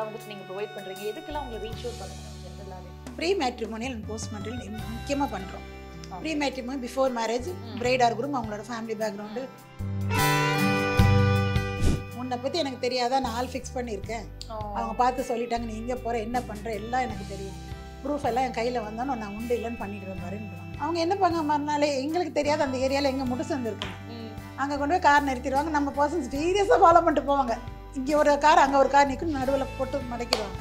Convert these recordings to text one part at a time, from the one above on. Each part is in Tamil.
சர்வீசஸ்லாம் வந்துட்டு நீங்க ப்ரொவைட் பண்றீங்க. எதுக்கெல்லாம் உங்களை ரீச் அவுட் பண்ணுங்க ஜெனரலாவே? Pre matrimonial and post matrimonial முக்கியமாக பண்ணுறோம். Pre matrimonial before marriage, bride or groom அவங்களோட ஃபேமிலி பேக்ரவுண்டு. உன்னை பற்றி எனக்கு தெரியாதா, நான் ஆள் ஃபிக்ஸ் பண்ணியிருக்கேன், அவங்க பார்த்து சொல்லிட்டாங்க, நீ எங்கே போகிற என்ன பண்ணுற எல்லாம் எனக்கு தெரியும், ப்ரூஃப் எல்லாம் என் கையில் வந்தாலும் நான் உண்டு இல்லைன்னு பண்ணிடுவேன் பாருன்னு. அவங்க என்ன பண்ண மறுநாளே எங்களுக்கு தெரியாது அந்த ஏரியாவில் எங்கே முட்டு சந்திருக்குங்க, அங்கே கொண்டு போய் கார் நிறுத்திடுவாங்க. நம்ம பர்சன்ஸ் சீரியஸாக ஃபாலோ பண்ணிட்டு போவாங்க. இங்கே ஒரு கார் அங்கே ஒரு கார் நிற்கும், நடுவில் போட்டு மடக்கிடுவாங்க.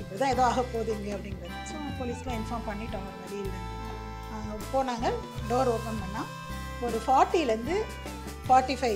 இப்படிதான் ஏதோ ஆக போகுது இங்கே அப்படிங்கிறது. ஸோ போலீஸ்லாம் இன்ஃபார்ம் பண்ணிட்டோம், ஒரு வழி இல்லை. போனாங்க, டோர் ஓப்பன் பண்ணால் ஒரு 40லேருந்து 45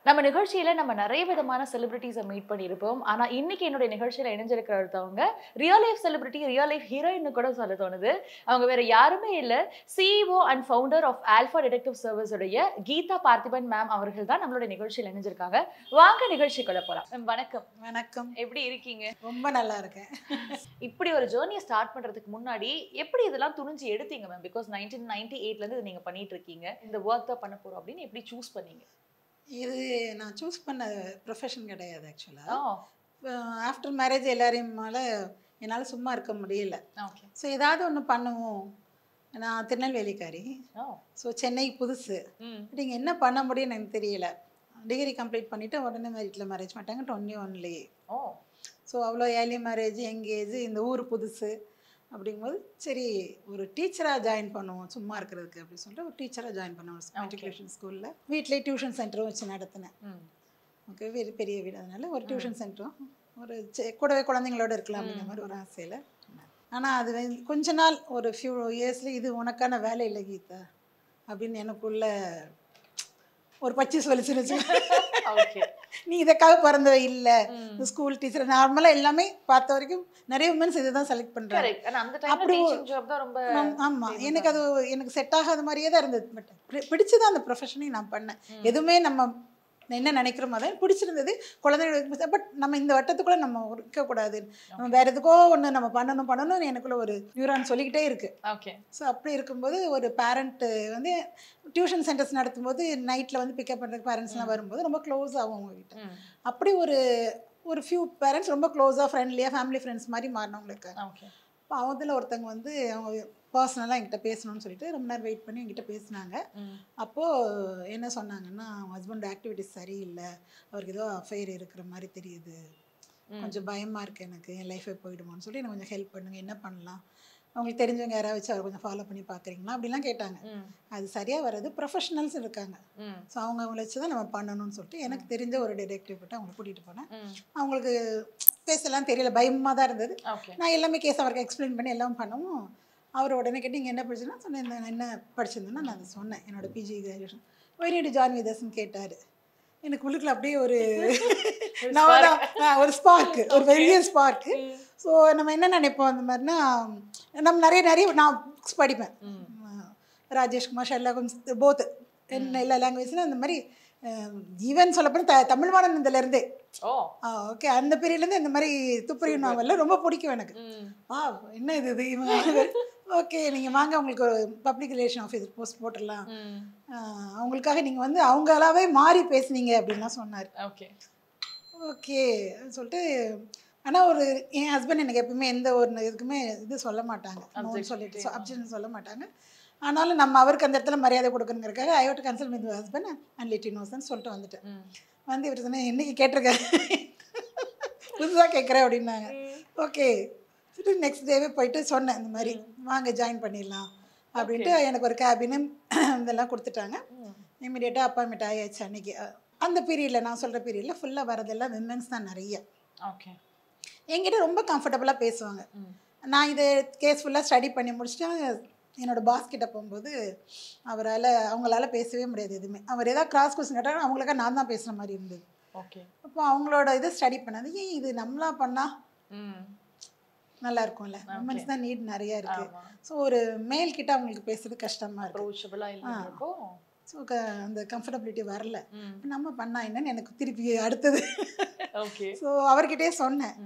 நம்ம நிகழ்ச்சியில நம்ம நிறைய விதமான செலிபிரிட்டிஸை மீட் பண்ணியிருப்போம். ஆனா இன்னைக்கு என்னுடைய நிகழ்ச்சியில இணைஞ்சிருக்கிற ஒருத்தவங்க real life celebrity, real life heroine கூட சொல்ல தோணுது. அவங்க வேற யாருமே இல்ல, CEO and founder of alpha detective service உடைய கீதா பார்த்திபன் மேம் அவர்கள் தான் நம்மளுடைய நிகழ்ச்சியில் இணைஞ்சிருக்காங்க. வாங்க நிகழ்ச்சிக்குள்ள போலாம். மேம் வணக்கம். வணக்கம். எப்படி இருக்கீங்க? ரொம்ப நல்லா இருக்கேன். இப்படி ஒரு ஜேர்னியை ஸ்டார்ட் பண்றதுக்கு முன்னாடி எப்படி இதெல்லாம் துணிஞ்சு எடுத்தீங்க மேம்? பிகாஸ் 1998ல இருந்து நீங்க பண்ணிட்டு இருக்கீங்க, இந்த ஒர்க் தான் பண்ண போறோம் அப்படின்னு எப்படி சூஸ் பண்ணீங்க? இது நான் சூஸ் பண்ண ப்ரொஃபஷன் கிடையாது ஆக்சுவலாக. ஆஃப்டர் மேரேஜ் எல்லாரையும் என்னால் சும்மா இருக்க முடியல. ஸோ ஏதாவது ஒன்று பண்ணுவோம். நான் திருநெல்வேலிக்காரி, ஸோ சென்னைக்கு புதுசு, நீங்கள் என்ன பண்ண முடியும்னு எனக்கு தெரியல. டிகிரி கம்ப்ளீட் பண்ணிவிட்டு உடனே வீட்டில் மேரேஜ் பண்ணிட்டாங்க 21லேயே. ஸோ அவ்வளோ ஏர்லி மேரேஜ், எங்கேஜ், இந்த ஊர் புதுசு அப்படிங்கும்போது சரி ஒரு டீச்சராக ஜாயின் பண்ணுவோம் சும்மா இருக்கிறதுக்கு அப்படின்னு சொல்லிட்டு ஒரு டீச்சராக ஜாயின் பண்ணுவோம் மெட்ரிகுலேஷன் ஸ்கூலில். வீட்டிலே டியூஷன் சென்டரும் வச்சு நடத்தினேன். ஓகே, பெரிய வீடு, அதனால ஒரு டியூஷன் சென்டரும் ஒரு கூடவே குழந்தைங்களோட இருக்கலாம் அப்படிங்கிற மாதிரி ஒரு ஆசையில். ஆனால் அது கொஞ்ச நாள் ஒரு ஃபியூ இயர்ஸில் இது உனக்கான வேலை இல்லை கீதா அப்படின்னு எனக்குள்ள ஒரு பச்சை சொல்லிச்சு. நீ இதுக்காக பிறந்தவ இல்லை, ஸ்கூல் டீச்சர் நார்மலாக எல்லாமே பார்த்த வரைக்கும் நிறைய உமன்ஸ் இதை தான் செலக்ட் பண்ணுறாங்க. அப்படி ஆமாம், எனக்கு அது எனக்கு செட் ஆகாத மாதிரியே தான் இருந்தது. பட் பிடிச்சதான் அந்த ப்ரொஃபஷனையும் நான் பண்ணேன். எதுவுமே நம்ம என்ன நினைக்கிறோமோ அதை பிடிச்சிருந்தது குழந்தைங்களுக்கு. பட் நம்ம இந்த வட்டத்துக்குள்ளே நம்ம இருக்கக்கூடாது, நம்ம வேறு எதுக்கோ ஒன்று நம்ம பண்ணணும்னு எனக்குள்ள ஒரு நியூரான் சொல்லிக்கிட்டே இருக்குது. ஓகே. ஸோ அப்படி இருக்கும்போது ஒரு பேரண்ட்டு வந்து டியூஷன் சென்டர்ஸ் நடத்தும்போது நைட்டில் வந்து பிக்கப் பண்ணுறதுக்கு பேரண்ட்ஸ்லாம் வரும்போது ரொம்ப க்ளோஸ் ஆகும் அவங்ககிட்ட. அப்படி ஒரு ஃபியூ பேரண்ட்ஸ் ரொம்ப க்ளோஸாக ஃப்ரெண்ட்லியாக ஃபேமிலி ஃப்ரெண்ட்ஸ் மாதிரி மாறினவங்களுக்கு. இப்போ அவதில் ஒருத்தவங்க வந்து அவங்க பர்சனலாக என்கிட்ட பேசணும்னு சொல்லிட்டு ரொம்ப நேரம் வெயிட் பண்ணி என்கிட்ட பேசினாங்க. அப்போது என்ன சொன்னாங்கன்னா, அவங்க ஹஸ்பண்ட் ஆக்டிவிட்டிஸ் சரியில்லை, அவருக்கு ஏதோ அஃபைர் இருக்கிற மாதிரி தெரியுது, கொஞ்சம் பயமாக இருக்குது எனக்கு, என் லைஃபே போயிடுமான்னு சொல்லி எனக்கு கொஞ்சம் ஹெல்ப் பண்ணுங்கள், என்ன பண்ணலாம், அவங்களுக்கு தெரிஞ்சவங்க யாராவது வச்சு அவர் கொஞ்சம் ஃபாலோ பண்ணி பார்க்குறீங்களா அப்படிலாம் கேட்டாங்க. அது சரியாக வர்றது ப்ரொஃபஷனல்ஸ் இருக்காங்க, ஸோ அவங்கள வச்சு தான் நம்ம பண்ணணும்னு சொல்லிட்டு எனக்கு தெரிஞ்ச ஒரு டிடெக்டிவ் கிட்ட அவங்களை கூட்டிகிட்டு போனேன். அவங்களுக்கு பேசலாம் தெரியல, பயமாக தான் இருந்தது. நான் எல்லாமே கேஸ் அவருக்கு எக்ஸ்பிளைன் பண்ணி எல்லாம் பண்ணவும் அவர் உடனே கேட்டு நீங்கள் என்ன படிச்சுன்னா சொன்னேன், நான் என்ன படிச்சிருந்தேன்னா நான் அதை சொன்னேன், என்னோடய PG graduation. Very join with அஸ்ன்னு கேட்டார். எனக்கு உள்ளுக்குள்ள அப்படியே ஒரு ஒரு ஸ்பார்க்கு, ஒரு பெரிய ஸ்பார்க்கு. ஸோ நம்ம என்ன நினைப்போம் அந்த மாதிரினா, நம்ம நிறைய நான் புக்ஸ் படிப்பேன், ராஜேஷ்குமார், ஷெர்லாக் ஹோம்ஸ், போத் எல்லா லாங்குவேஜ்லாம் அந்த மாதிரி. ஈவன் சொல்லப்போனால் தமிழ் மாநிலத்திலேருந்தே ஓகே அந்த பீரியட்லேருந்து இந்த மாதிரி துப்பறியும் நாவலில் ரொம்ப பிடிக்கும் எனக்கு. என்ன இது இவங்க ஓகே நீங்கள் வாங்க உங்களுக்கு ஒரு பப்ளிக் ரிலேஷன் ஆஃபீஸர் போஸ்ட் போட்டுடலாம், அவங்களுக்காக நீங்கள் வந்து அவங்களாவே மாறி பேசுனீங்க அப்படின்லாம் சொன்னார். ஓகே சொல்லிட்டு. ஆனால் ஒரு என் ஹஸ்பண்ட் எனக்கு எப்பவுமே எந்த ஒரு இதுக்குமே இது சொல்ல மாட்டாங்க, சொல்லிட்டு அப்ஜெக்ஷன் சொல்ல மாட்டாங்க. ஆனாலும் நம்ம அவருக்கு அந்த இடத்துல மரியாதை கொடுக்கணுங்கிறக்காக I have to consult with husband and let you நோன்னு சொல்லிட்டு வந்துட்டேன். வந்து இவர் சொன்னேன், என்னைக்கு கேட்டிருக்காரு புதுசாக கேட்குறேன் அப்படின்னாங்க. ஓகே சொல்லிட்டு நெக்ஸ்ட் டேவே போயிட்டு சொன்னேன், இந்த மாதிரி வாங்க ஜாயின் பண்ணிடலாம் அப்படின்ட்டு. எனக்கு ஒரு கேபினும் இதெல்லாம் கொடுத்துட்டாங்க. இமீடியட்டாக அப்பாயின்மெண்ட் ஆயாச்சு அன்றைக்கி. அந்த பீரியடில் நான் சொல்கிற பீரியடில் ஃபுல்லாக வரதெல்லாம் விமென்ஸ் தான் நிறைய. ஓகே. என்கிட்ட ரொம்ப கம்ஃபர்டபுளாக பேசுவாங்க. நான் இதை கேஸ் ஃபுல்லாக ஸ்டடி பண்ணி முடிச்சுட்டு என்னோடய பாஸ் கிட்ட போகும்போது அவங்களால பேசவே முடியாது எதுவுமே. அவர் ஏதாவது கிராஸ் கொஸ்டின் கேட்டாங்க, அவங்களுக்கா நான் தான் பேசுகிற மாதிரி இருந்தது. ஓகே. அப்போ அவங்களோட இதை ஸ்டடி பண்ணது, ஏன் இது நம்மளா பண்ணால் நல்லா இருக்கும்ல. உமன்ஸ் தான் நீட் நிறைய இருக்கு. ஸோ ஒரு மேல் கிட்ட அவங்களுக்கு பேசுறது கஷ்டமா இருக்கு. ஸோ அந்த கம்ஃபர்டபிலிட்டி வரல. நம்ம பண்ணா என்னன்னு எனக்கு திருப்பி அடுத்தது. ஸோ அவர்கிட்டயே சொன்னேன்,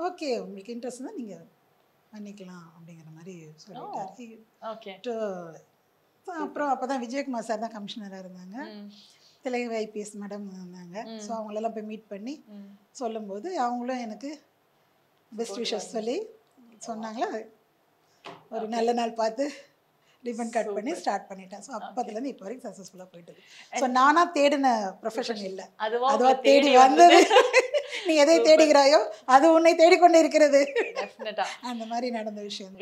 ஓகே உங்களுக்கு இன்ட்ரெஸ்ட் தான் நீங்கள் பண்ணிக்கலாம் அப்படிங்கிற மாதிரி சொல்லிட்டாரு. அப்புறம் அப்போ தான் விஜயகுமார் சார் தான் கமிஷனராக இருந்தாங்க, திலகவி ஐபிஎஸ் மேடம் இருந்தாங்க. ஸோ அவங்களெல்லாம் போய் மீட் பண்ணி சொல்லும்போது அவங்களும் எனக்கு பெஸ்ட் விஷஸ் சொல்லி சொன்னாங்களா. ஒரு நல்ல நாள் பார்த்து ரிப்பன் கட் பண்ணி ஸ்டார்ட் பண்ணிட்டேன். ஸோ அப்போதுலேருந்து இப்போ வரைக்கும் சக்ஸஸ்ஃபுல்லாக போயிட்டு இருக்கு. ஸோ நானாக தேடின ப்ரொஃபஷன் இல்லை, அதுவாக தேடி வந்தது. நீ எதை தேடுகிறாயோ அது உன்னை தேடிக்கொண்டு இருக்கிறது. அந்த மாதிரி நடந்த விஷயம்.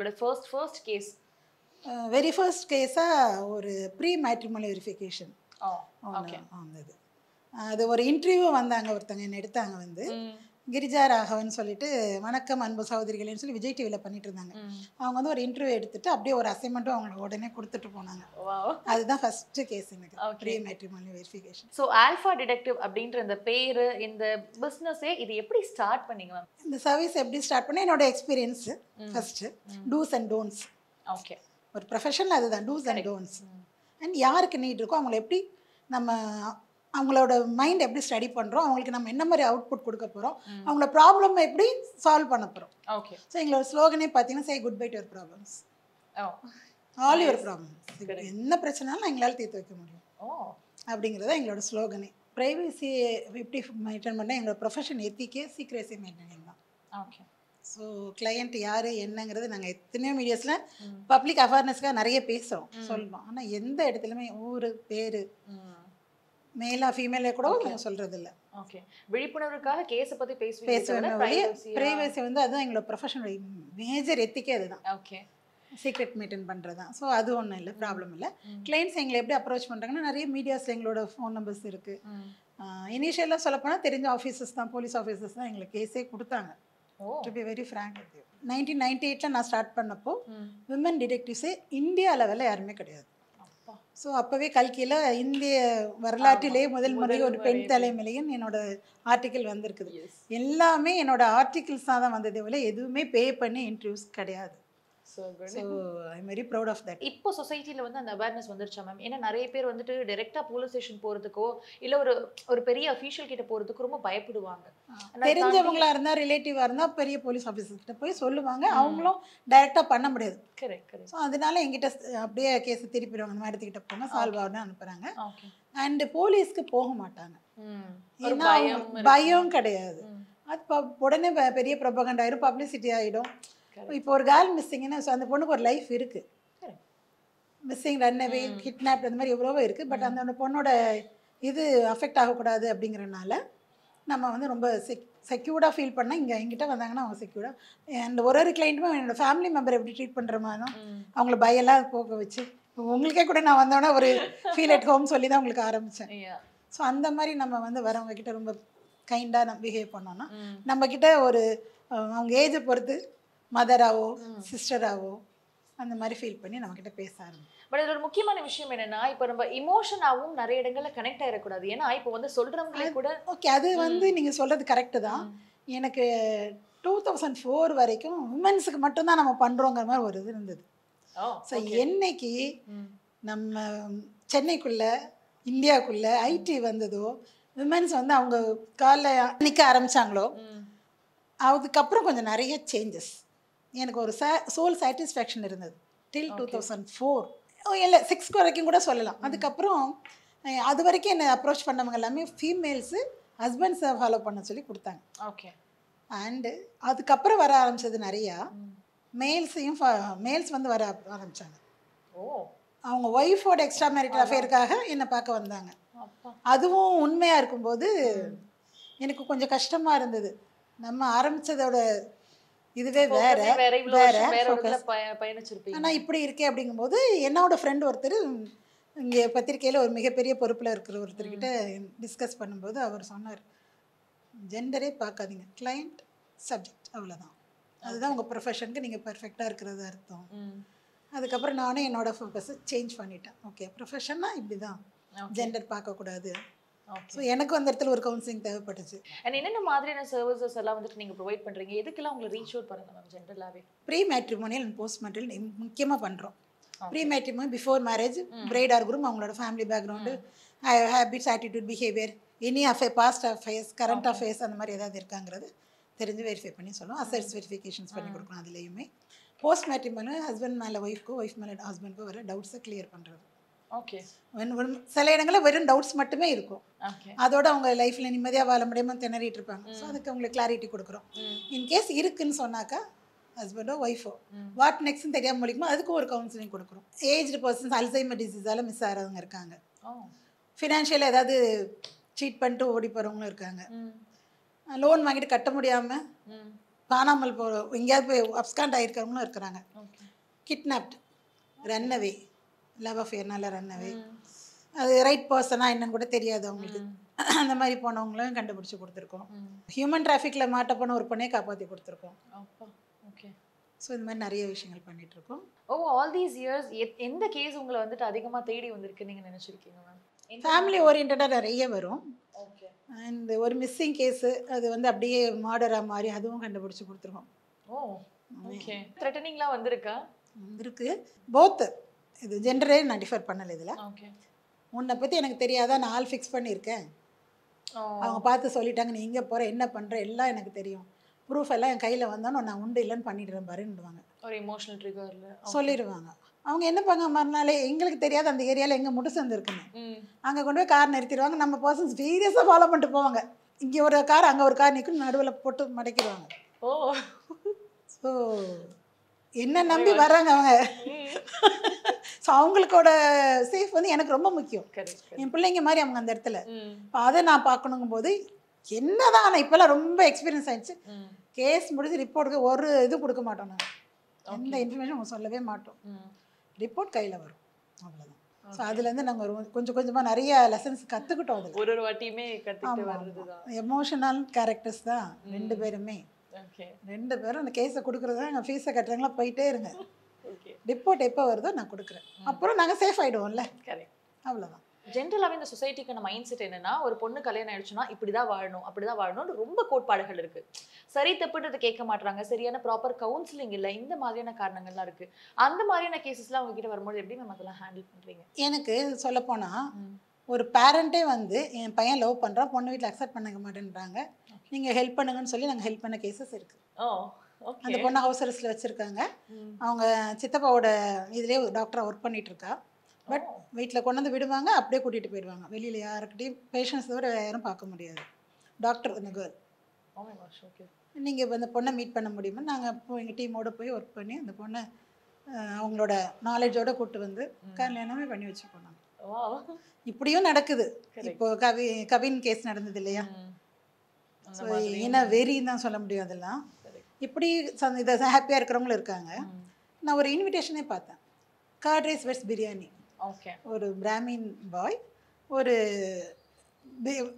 வெரி ஃபர்ஸ்ட் கேஸாக ஒரு ப்ரீ மேட்ரிமோனியல் வெரிஃபிகேஷன் வந்தது. அது ஒரு இன்டர்வியூ வந்தாங்க, ஒருத்தங்க என்ன எடுத்தாங்க வந்து கிரிஜா ராகவன் சொல்லிட்டு வணக்கம் அன்பு சகோதரிகளேன்னு சொல்லி விஜய் டிவியில் பண்ணிட்டு இருந்தாங்க. அவங்க வந்து ஒரு இன்டர்வியூ எடுத்துட்டு அப்படியே ஒரு அசைன்மெண்ட்டும் அவங்களுக்கு உடனே கொடுத்துட்டு போனாங்க. அதுதான் ஃபர்ஸ்ட் கேஸ் எனக்கு pre matrimonial verification. So alpha detective அப்படின்ற இந்த பேர், இந்த பிஸ்னஸே இது எப்படி ஸ்டார்ட் பண்ணீங்க மேம்? இந்த சர்வீஸ் எப்படி ஸ்டார்ட் பண்ணேன், என்னோட experience first do's and don'ts. Okay, ஒரு ப்ரொஃபஷனல் அதுதான் டூஸ் அண்ட் டோன்ட்ஸ். அண்ட் யாருக்கு நீட் இருக்கோ அவங்களை எப்படி நம்ம அவங்களோட மைண்ட் எப்படி ஸ்டடி பண்ணுறோம், அவங்களுக்கு நம்ம என்ன மாதிரி அவுட்புட் கொடுக்க போகிறோம், அவங்களோட ப்ராப்ளம் எப்படி சால்வ் பண்ண போகிறோம். ஓகே, ஸோ எங்களோட ஸ்லோகனே பார்த்தீங்கன்னா சே good bye to your problems, all your problems. என்ன பிரச்சனைனாலும் எங்களால் தீர்த்து வைக்க முடியும் அப்படிங்கிறத எங்களோட ஸ்லோகனே. ப்ரைவசி எப்படி மெயின்டைன் பண்ணால் எங்களோட ப்ரொஃபஷன் எத்திக்கே சீக்ரெசி மெயின்டைனிங் தான். ஓகே, ஸோ கிளையண்ட் யார் என்னங்கிறது நாங்கள் எத்தனையோ மீடியாஸில் பப்ளிக் அவேர்னஸ்க்காக நிறைய பேசுகிறோம், சொல்லுவோம். ஆனால் எந்த இடத்துலையுமே ஊர் பேர் மேலா ஃபீமேலே கூட சொல்றது இல்லை. ஓகே, விழிப்புணர்வுக்காக கேஸை பற்றி பேசுவேன். பிரைவசி வந்து அதுதான் எங்களோட ப்ரொஃபஷனல் மேஜர் எத்திக்கே அதுதான். ஓகே, சீக்ரெட் மெயின்டைன் பண்ணுறது தான். ஸோ அது ஒன்றும் இல்லை, ப்ராப்ளம் இல்லை. கிளைண்ட்ஸ் எங்களை எப்படி அப்ரோச் பண்ணுறாங்கன்னா நிறைய மீடியாஸில் எங்களோட ஃபோன் நம்பர்ஸ் இருக்குது. இனிஷியலாக சொல்லப்போனால் தெரிஞ்ச ஆஃபீஸர்ஸ் தான், போலீஸ் ஆஃபீஸர்ஸ் தான் எங்களுக்கு கேஸே கொடுத்தாங்க. To be very frank with you, 1998 நான் ஸ்டார்ட் பண்ணப்போ விமன் டிடெக்டிவ்ஸே இந்தியா லெவலில் யாருமே கிடையாது. ஸோ அப்போவே கல்கியில் இந்திய வரலாற்றிலே முதல் முறை ஒரு பெண் தலைமையிலையும் என்னோட ஆர்டிக்கிள் வந்திருக்குது. எல்லாமே என்னோட ஆர்டிகிள்ஸ் தான் வந்ததே போல எதுவுமே பே பண்ணி இன்டர்வியூஸ் கிடையாது. So I am very proud of that. இப்போ சொசைட்டியில் வந்து அந்த அவேர்னஸ் வந்துருச்சா மேம்? ஏன்னா நிறைய பேர் வந்துட்டு டைரெக்டாக போலீஸ் ஸ்டேஷன் போகிறதுக்கோ இல்லை ஒரு பெரிய அஃபீஷியல் கிட்ட போகிறதுக்கு ரொம்ப பயப்படுவாங்க. தெரிஞ்சவங்களா இருந்தால், ரிலேட்டிவாக இருந்தால் பெரிய போலீஸ் ஆஃபீஸர்கிட்ட போய் சொல்லுவாங்க, அவங்களும் டைரெக்டாக பண்ண முடியாது. கரெக்ட். ஸோ அதனால எங்கிட்ட அப்படியே கேஸை திருப்பிடுவாங்க, இந்த மாதிரி இடத்துக்கிட்ட போங்க சால்வ் ஆகுன்னு அனுப்புகிறாங்க. அண்ட் போலீஸ்க்கு போக மாட்டாங்க, ஏன்னா பயம் கிடையாது. அது உடனே பெரிய ப்ரொபகண்ட் ஆயிடும், பப்ளிசிட்டி ஆகிடும். இப்போ ஒரு கேர்ள் மிஸ்ஸிங்னா அந்த பொண்ணுக்கு ஒரு லைஃப் இருக்குது, மிஸ்ஸிங், ரன்அவே, கிட்னாப், அந்த மாதிரி எவ்வளவோ இருக்குது. பட் அந்த பொண்ணோட இது அஃபெக்ட் ஆகக்கூடாது அப்படிங்கிறனால நம்ம வந்து ரொம்ப செக்யூர்டாக ஃபீல் பண்ணால் இங்கே எங்கிட்ட வந்தாங்கன்னா அவங்க செக்யூர்டாக. அண்ட் ஒரு கிளைண்ட்டுமே என்னோடய ஃபேமிலி மெம்பர் எப்படி ட்ரீட் பண்ணுற மாதிரியும் அவங்கள பயெல்லாம் போக வச்சு, உங்களுக்கே கூட நான் வந்தோன்னா ஒரு ஃபீல் அட் ஹோம் சொல்லி தான் உங்களுக்கு ஆரம்பித்தேன். ஸோ அந்த மாதிரி நம்ம வந்து வரவங்க கிட்ட ரொம்ப கைண்டாக நம்ம பிஹேவ் பண்ணோன்னா நம்மக்கிட்ட ஒரு அவங்க ஏஜை பொறுத்து மதராவோ சிஸ்டராவோ அந்த மாதிரி ஃபீல் பண்ணி நம்மக்கிட்ட பேச ஆரம்பிக்கும். பட் இதில் ஒரு முக்கியமான விஷயம் என்னென்னா, இப்போ நம்ம இமோஷனாகவும் நிறைய இடங்களில் கனெக்ட் ஆகிடக்கூடாது. ஏன்னா இப்போ வந்து சொல்கிறவங்களே கூட ஓகே, அது வந்து நீங்கள் சொல்கிறது கரெக்டு தான். எனக்கு 2004 வரைக்கும் உமன்ஸுக்கு மட்டும்தான் நம்ம பண்ணுறோங்கிற மாதிரி ஒரு இது இருந்தது. ஸோ என்னைக்கு நம்ம சென்னைக்குள்ளே இந்தியாவுக்குள்ளே ஐடி வந்ததோ, விமன்ஸ் வந்து அவங்க காலில் நிற்க ஆரம்பித்தாங்களோ, அதுக்கப்புறம் கொஞ்சம் நிறைய சேஞ்சஸ். எனக்கு ஒரு சோல் சாட்டிஸ்ஃபேக்ஷன் இருந்தது டில் 2004, இல்லை 6 வரைக்கும் கூட சொல்லலாம். அதுக்கப்புறம் அது வரைக்கும் என்னை அப்ரோச் பண்ணவங்க எல்லாமே ஃபீமேல்ஸு ஹஸ்பண்ட்ஸை ஃபாலோ பண்ண சொல்லி கொடுத்தாங்க. ஓகே. அண்டு அதுக்கப்புறம் வர ஆரம்பித்தது நிறையா மேல்ஸ் வந்து வர ஆரம்பித்தாங்க. அவங்க ஒய்ஃபோட எக்ஸ்ட்ரா மேரிட்டல் அஃபேருக்காக என்னை பார்க்க வந்தாங்க. அதுவும் உண்மையாக இருக்கும்போது எனக்கு கொஞ்சம் கஷ்டமாக இருந்தது. நம்ம ஆரம்பித்ததோட இதுவே வேற ஆனால் இப்படி இருக்கே அப்படிங்கும்போது என்னோட ஃப்ரெண்ட் ஒருத்தர் இங்கே பத்திரிக்கையில் ஒரு மிகப்பெரிய பொறுப்பில் இருக்கிற ஒருத்தர்கிட்ட டிஸ்கஸ் பண்ணும்போது அவர் சொன்னார், ஜெண்டரே பார்க்காதீங்க, கிளைண்ட் சப்ஜெக்ட், அவ்வளோதான். அதுதான் உங்கள் ப்ரொஃபஷனுக்கு நீங்கள் பர்ஃபெக்டாக இருக்கிறது அர்த்தம். அதுக்கப்புறம் நானே என்னோட ஃபோக்கஸை சேஞ்ச் பண்ணிட்டேன். ஓகே, ப்ரொஃபஷன்னா இப்படி தான், ஜெண்டர் பார்க்கக்கூடாது, ஸோ எனக்கு அந்த இடத்துல ஒரு கவுன்சிலிங் தேவைப்பட்டுச்சு. அண்ட் என்னென்ன மாதிரியான சர்வீசஸ் எல்லாம் வந்துட்டு நீங்கள் ப்ரொவைட் பண்ணுறீங்க? எதுக்கெல்லாம் உங்களை ரீச் அவுட் பண்ணுங்க மேம் ஜென்ரலாகவே? Pre matrimonial and post matrimonial முக்கியமாக பண்ணுறோம். Pre matrimonial before marriage, bride or groom, அவங்களோட family background, habits, attitude, behaviour, any past affairs, current affairs அந்த மாதிரி ஏதாவது இருக்காங்கிறது தெரிஞ்சு வெரிஃபை பண்ணி சொல்லுவோம். அசட்ஸ் வெரிஃபிகேஷன்ஸ் பண்ணி கொடுக்கணும். அதுலேயுமே போஸ்ட் மேட்ரிமோனியல் ஹஸ்பண்ட் மேலே ஒய்ஃப்க்கோ, ஒய்ஃப் மேலே ஹஸ்பண்ட்க்கோ வர டவுட்ஸை கிளியர் பண்ணுறது. ஓகே. சில இடங்களில் வெறும் டவுட்ஸ் மட்டுமே இருக்கும். அதோட அவங்க லைஃப்பில் நிம்மதியாக வாழ முடியாமல் திணறிட்டு இருப்பாங்க. ஸோ அதுக்கு அவங்களுக்கு கிளாரிட்டி கொடுக்குறோம். இன்கேஸ் இருக்குன்னு சொன்னாக்கா ஹஸ்பண்டோ ஒய்ஃபோ வாட் நெக்ஸ்ட்னு தெரியாமல் முடிக்குமோ அதுக்கும் ஒரு கவுன்சிலிங் கொடுக்குறோம். ஏஜ்டு பர்சன்ஸ் அல்சைமர் டிசீஸால் மிஸ் ஆகிறவங்க இருக்காங்க. ஃபினான்ஷியல் ஏதாவது சீட் பண்ணிட்டு ஓடி போகிறவங்களும் இருக்காங்க. லோன் வாங்கிட்டு கட்ட முடியாமல் காணாமல் போகிற எங்கேயாவது போய் அப்ஸ்காண்ட் ஆகிருக்கிறவங்களும் இருக்கிறாங்க. கிட்னாப்ட், ரன்னவே, லவ் அஃபேர்னால ரன்னவே, அது ரைட் பர்சனாக என்னன்னு கூட தெரியாது அவங்களுக்கு. அந்த மாதிரி போனவங்களும் கண்டுபிடிச்சி கொடுத்துருக்கோம். ஹியூமன் டிராஃபிக்கில் மாட்ட போன ஒரு பொண்ணே காப்பாற்றி கொடுத்துருக்கோம். ஓகே. ஸோ இந்த மாதிரி நிறைய விஷயங்கள் பண்ணிகிட்ருக்கோம். ஆல் தீஸ் இயர்ஸ் எந்த கேஸ் உங்களை வந்துட்டு அதிகமாக தேடி வந்திருக்கு நீங்கள் நினச்சிருக்கீங்க மேம்? ஃபேமிலி ஓரியன்டாக நிறைய வரும். ஓகே. அண்ட் ஒரு மிஸ்ஸிங் கேஸு அது வந்து அப்படியே மர்டராக மாதிரி அதுவும் கண்டுபிடிச்சி கொடுத்துருக்கோம். ஓகே. த்ரெட்டனிங்லாம் வந்திருக்கா? வந்திருக்கு. போத்து இது ஜெண்டரே நான் டிஃபர் பண்ணலை இதில். ஓகே. உன்னை பற்றி எனக்கு தெரியாதா, நான் ஆள் ஃபிக்ஸ் பண்ணியிருக்கேன், அவங்க பார்த்து சொல்லிட்டாங்க, நீ இங்கே போகிற என்ன பண்ணுற எல்லாம் எனக்கு தெரியும், ப்ரூஃப் எல்லாம் என் கையில் வந்தானோ நான் உண்டு இல்லைன்னு பண்ணிடுறேன் பாருன்னுடுவாங்க. ஒரு எமோஷனல் ட்ரிகரில் சொல்லிடுவாங்க. அவங்க என்ன பண்ண மறுநாளே எங்களுக்கு தெரியாது அந்த ஏரியாவில் எங்கே முட்டு சேர்ந்துருக்குன்னு அங்கே கொண்டு போய் கார் நிறுத்திடுவாங்க. நம்ம பர்சன்ஸ் சீரியஸாக ஃபாலோ பண்ணிட்டு போவாங்க. இங்கே ஒரு கார் அங்கே ஒரு கார் நிற்கும், நடுவில் போட்டு மடக்கிடுவாங்க. ஸோ என்ன நம்பி வர்றாங்க அவங்க. ஸோ அவங்களுக்கோட சேஃப் வந்து எனக்கு ரொம்ப முக்கியம். என் பிள்ளைங்க மாதிரி அவங்க அந்த இடத்துல. இப்போ அதை நான் பார்க்கணுங்கும் போது என்னதான் ஆனால் இப்போல்லாம் ரொம்ப எக்ஸ்பீரியன்ஸ் ஆகிடுச்சு. கேஸ் முடிஞ்சு ரிப்போர்ட்டுக்கு ஒரு இது கொடுக்க மாட்டோம். நாங்கள் எந்த இன்ஃபர்மேஷன் அவங்க சொல்லவே மாட்டோம். ரிப்போர்ட் கையில் வரும், அவ்வளோதான். ஸோ அதுலேருந்து நாங்கள் கொஞ்சம் கொஞ்சமாக நிறைய லெசன்ஸ் கற்றுக்கிட்டோம். அதில் ஒரு வாட்டியுமே கற்றுக்கிட்டு எமோஷனல் கேரக்டர்ஸ் தான் ரெண்டு பேருமே. ரெண்டு பேரும் அந்த கேஸை கொடுக்குறது தான் எங்கள் ஃபீஸை கட்டுறவங்களா போயிட்டே இருங்க. ரிப்போர்ட் எப்போ வருதோ நான் கொடுக்குறேன். அப்புறம் நாங்கள் சேஃப் ஆகிடுவோம்ல. அவ்வளோதான். ஜென்ரலாகவே இந்த சொசைட்டிக்கான மைண்ட் செட் என்னன்னா, ஒரு பொண்ணு கல்யாணம் ஆயிடுச்சுன்னா இப்படிதான் வாழணும் அப்படிதான் வாழணும்னு ரொம்ப கோட்பாடுகள் இருக்கு. சரி தப்புன்றதை கேட்க மாட்டாங்க, சரியான ப்ராப்பர் கவுன்சிலிங் இல்லை, இந்த மாதிரியான காரணங்கள்லாம் இருக்கு. அந்த மாதிரியான கேசஸ்லாம் உங்ககிட்ட வரும்போது எப்படி நம்ம அதெல்லாம் ஹேண்டில் பண்றீங்க? எனக்கு சொல்லப்போனால் ஒரு பேரண்ட்டே வந்து என் பையன் லவ் பண்ணுறான், பொண்ணு வீட்டில் அக்செப்ட் பண்ண மாட்டேன்றாங்க, நீங்கள் ஹெல்ப் பண்ணுங்கன்னு சொல்லி நாங்கள் ஹெல்ப் பண்ண கேசஸ் இருக்குது. அந்த பொண்ணை ஹவுஸ் அரெஸ்ட்டில் வச்சுருக்காங்க. அவங்க சித்தப்பாவோட இதுலேயே டாக்டராக ஒர்க் பண்ணிகிட்டு இருக்கா. பட் வீட்டில் கொண்டு வந்து விடுவாங்க, அப்படியே கூட்டிகிட்டு போயிடுவாங்க. வெளியில் யாருக்கிட்டையும் பேஷண்ட்ஸ் தவிர யாரும் பார்க்க முடியாது. டாக்டர் அந்த கேர்ள். நீங்கள் இப்போ அந்த பொண்ணை மீட் பண்ண முடியுமா? நாங்கள் இப்போ எங்கள் டீமோடு போய் ஒர்க் பண்ணி அந்த பொண்ணை அவங்களோட நாலேஜோடு கூப்பிட்டு வந்து கல்யாணமே பண்ணி வச்சு போனாங்க. இப்படியும் நடக்குது. இப்போ கவின் கேஸ் நடந்தது இல்லையா? ஸோ ஏன்னா வெறின்னு தான் சொல்ல முடியும். அதெல்லாம் இப்படி இதை ஹாப்பியாக இருக்கிறவங்களும் இருக்காங்க. நான் ஒரு இன்விடேஷனே பார்த்தேன், கர்ட் ரைஸ் வெஸ் பிரியாணி. ஒரு பிராமின் பாய் ஒரு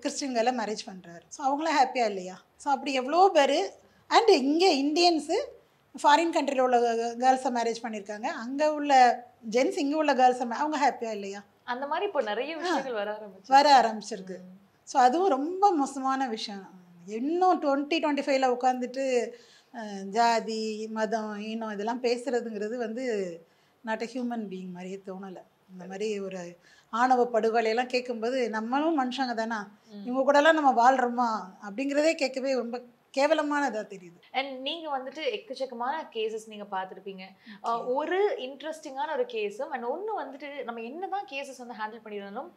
கிறிஸ்டின் கேர்ளை மேரேஜ் பண்ணுறாரு. ஸோ அவங்களாம் ஹாப்பியாக இல்லையா? ஸோ அப்படி எவ்வளோ பேர். அண்டு இங்கே இந்தியன்ஸு ஃபாரின் கண்ட்ரியில் உள்ள கேர்ள்ஸை மேரேஜ் பண்ணியிருக்காங்க. அங்கே உள்ள ஜென்ஸ் இங்கே உள்ள கேர்ள்ஸை அவங்க ஹாப்பியாக இல்லையா? அந்த மாதிரி இப்போ நிறைய விஷயங்கள் வர ஆரம்பிச்சிருக்கு. ஸோ அதுவும் ரொம்ப மோசமான விஷயம். இன்னும் 2025 உட்காந்துட்டு ஜாதி மதம் இனம் இதெல்லாம் பேசுகிறதுங்கிறது வந்து நாட் அ ஹியூமன் பீயிங் மாதிரியே தோணலை. இந்த மாதிரி ஒரு ஆணவ படுகொலையெல்லாம் கேட்கும்போது நம்மளும் மனுஷங்க தானே, இவங்க கூடலாம் நம்ம வாழ்கிறோமா அப்படிங்கிறதே கேட்கவே ரொம்ப கேவலமானதாக தெரியுது. அண்ட் நீங்கள் வந்துட்டு எக்கச்சக்கமான கேசஸ் நீங்கள் பார்த்துருப்பீங்க. ஒரு இன்ட்ரெஸ்டிங்கான ஒரு கேஸும் அண்ட் ஒன்று வந்துட்டு நம்ம என்ன தான் கேசஸ் வந்து ஹேண்டில் பண்ணியிருந்தாலும்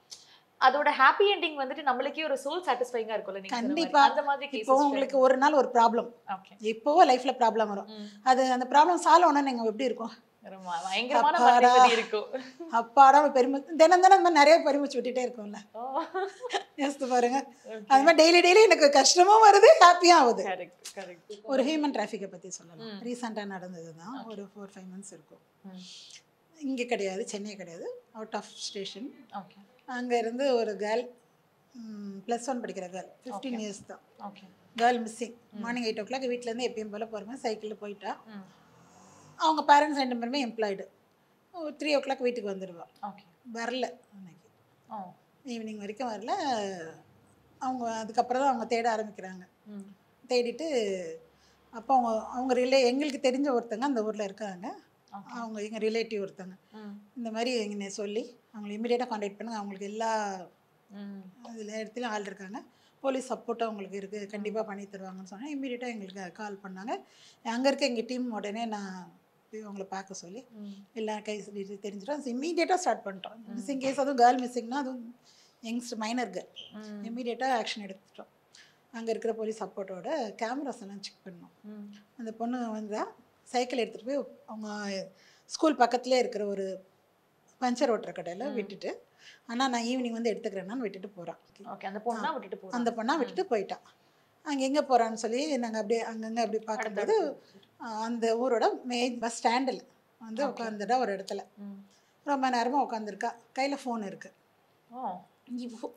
அதோட ஹாப்பி எண்டிங் வந்துட்டு நம்மளுக்கே ஒரு சோல் சாட்டிஸ்ஃபைங்கா இருக்கும்ல. கண்டிப்பா. அந்த மாதிரி இப்போ உங்களுக்கு ஒரு நாள் ஒரு ப்ராப்ளம், இப்போ லைஃப்ல ப்ராப்ளம் வரும், அது அந்த ப்ராப்ளம் சால்வ் ஆனா நீங்க எப்படி இருக்கும்? பயங்கரமான மனநிலை இருக்கும். அப்பாடா பெருமை தினம் தினம் நிறைய பெருமிச்சு விட்டுட்டே இருக்கும்ல. யோசித்து பாருங்க. அது மாதிரி டெய்லி டெய்லி எனக்கு கஷ்டமும் வருது ஹாப்பியும் ஆகுது. ஒரு ஹியூமன் டிராஃபிக்கை பற்றி சொல்லலாம். ரீசெண்டாக நடந்தது தான், ஒரு 4-5 months இருக்கும். இங்கே கிடையாது, சென்னை கிடையாது, அவுட் ஆஃப் ஸ்டேஷன். அங்கே இருந்து ஒரு கேர்ள், +1 படிக்கிற கேர்ள், 15 years தான். Girl missing. மார்னிங் 8 o'clock வீட்டிலேருந்து எப்பயும் போல் போகிற மாதிரி சைக்கிளில் போயிட்டா. அவங்க பேரண்ட்ஸ் 2 பேருமே எம்ப்ளாய்டு. 3 o'clock வீட்டுக்கு வந்துடுவா. வரல அன்னைக்கு. ஈவினிங் வரைக்கும் வரல. அவங்க அதுக்கப்புறம் தான் அவங்க தேட ஆரம்பிக்கிறாங்க. தேடிட்டு அப்போ அவங்க அவங்க எங்களுக்கு தெரிஞ்ச ஒருத்தங்க அந்த ஊரில் இருக்காங்க. அவங்க எங்கள் ரிலேட்டிவ் ஒருத்தங்க இந்த மாதிரி எங்கே சொல்லி அவங்களை இமீடியட்டாக காண்டாக்ட் பண்ணுங்க, அவங்களுக்கு எல்லா இதில் இடத்துலையும் ஆள் இருக்காங்க, போலீஸ் சப்போர்ட்டும் அவங்களுக்கு இருக்குது, கண்டிப்பாக பண்ணி தருவாங்கன்னு சொன்னால் இமீடியட்டாக எங்களுக்கு கால் பண்ணாங்க. அங்கே இருக்க எங்கள் டீம் உடனே நான் அவங்கள பார்க்க சொல்லி எல்லா கைஸ் தெரிஞ்சிட்டோம். இமீடியட்டாக ஸ்டார்ட் பண்ணிட்டோம். மிஸ்ஸிங் கேஸ் அதுவும் கேர்ள் மிஸ்ஸிங்னா அதுவும் யங்ஸ்டர் மைனர் கேர்ள், இமீடியட்டாக ஆக்ஷன் எடுத்துட்டோம். அங்கே இருக்கிற போலீஸ் சப்போர்ட்டோட கேமராஸ் எல்லாம் செக் பண்ணோம். அந்த பொண்ணு வந்தால் சைக்கிள் எடுத்துகிட்டு போய் அவங்க ஸ்கூல் பக்கத்துலேயே இருக்கிற ஒரு பஞ்சர் ஓட்டுற கடையில் விட்டுட்டு, ஆனால் நான் ஈவினிங் வந்து எடுத்துக்கிறேன்னு விட்டுட்டு போகிறான். அந்த பொண்ணா விட்டுட்டு போயிட்டான். அங்கே எங்கே போகிறான்னு சொல்லி நாங்கள் அப்படியே அங்கங்கே அப்படி பார்க்கும்போது அந்த ஊரோட பஸ் ஸ்டாண்டில் வந்து உட்காந்துட்டா ஒரு இடத்துல ரொம்ப நேரமாக உட்காந்துருக்கா. கையில் ஃபோன் இருக்குது.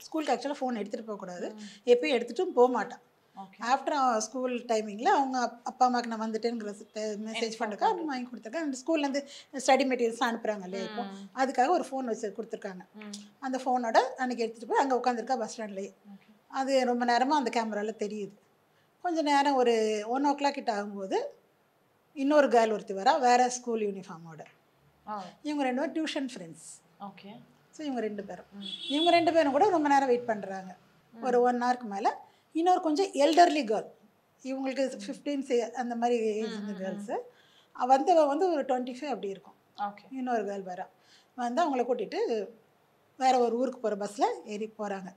ஸ்கூலுக்கு ஆக்சுவலாக ஃபோன் எடுத்துகிட்டு போகக்கூடாது, எப்பயும் எடுத்துகிட்டும் போக மாட்டான். ஆஃப்டர் ஸ்கூல் டைமிங்கில் அவங்க அப்பா அம்மாவுக்கு நான் வந்துட்டேங்கிற மெசேஜ் பண்ணிருக்கா, அப்படி வாங்கி கொடுத்துருக்கேன். அந்த ஸ்கூல்லேருந்து ஸ்டடி மெட்டீரியல்ஸ்லாம் அனுப்புகிறாங்க இல்லையா, இப்போ அதுக்காக ஒரு ஃபோன் வச்சு கொடுத்துருக்காங்க. அந்த ஃபோனோட அன்றைக்கி எடுத்துகிட்டு போய் அங்கே உட்காந்துருக்கா பஸ் ஸ்டாண்ட்லேயே. அது ரொம்ப நேரமாக அந்த கேமராவில் தெரியுது. கொஞ்சம் நேரம் ஒரு 1 o'clock கிட்ட ஆகும்போது இன்னொரு கேர்ள் ஒருத்தி வரா, வேறு ஸ்கூல் யூனிஃபார்மோட. இவங்க 2 பேரும் டியூஷன் ஃப்ரெண்ட்ஸ். ஓகே. ஸோ இவங்க 2 பேரும் கூட ரொம்ப நேரம் வெயிட் பண்ணுறாங்க. ஒரு 1 hourக்கு மேலே இன்னொரு கொஞ்சம் எல்டர்லி கேர்ள், இவங்களுக்கு 15 அந்த மாதிரி ஏஜ் இந்த கேர்ள்ஸு வந்து ஒரு 25 அப்படி இருக்கும். ஓகே. இன்னொரு கேர்ள் வரா, வந்து அவங்கள கூட்டிகிட்டு வேறு ஒரு ஊருக்கு போகிற பஸ்ஸில் ஏறி போகிறாங்க.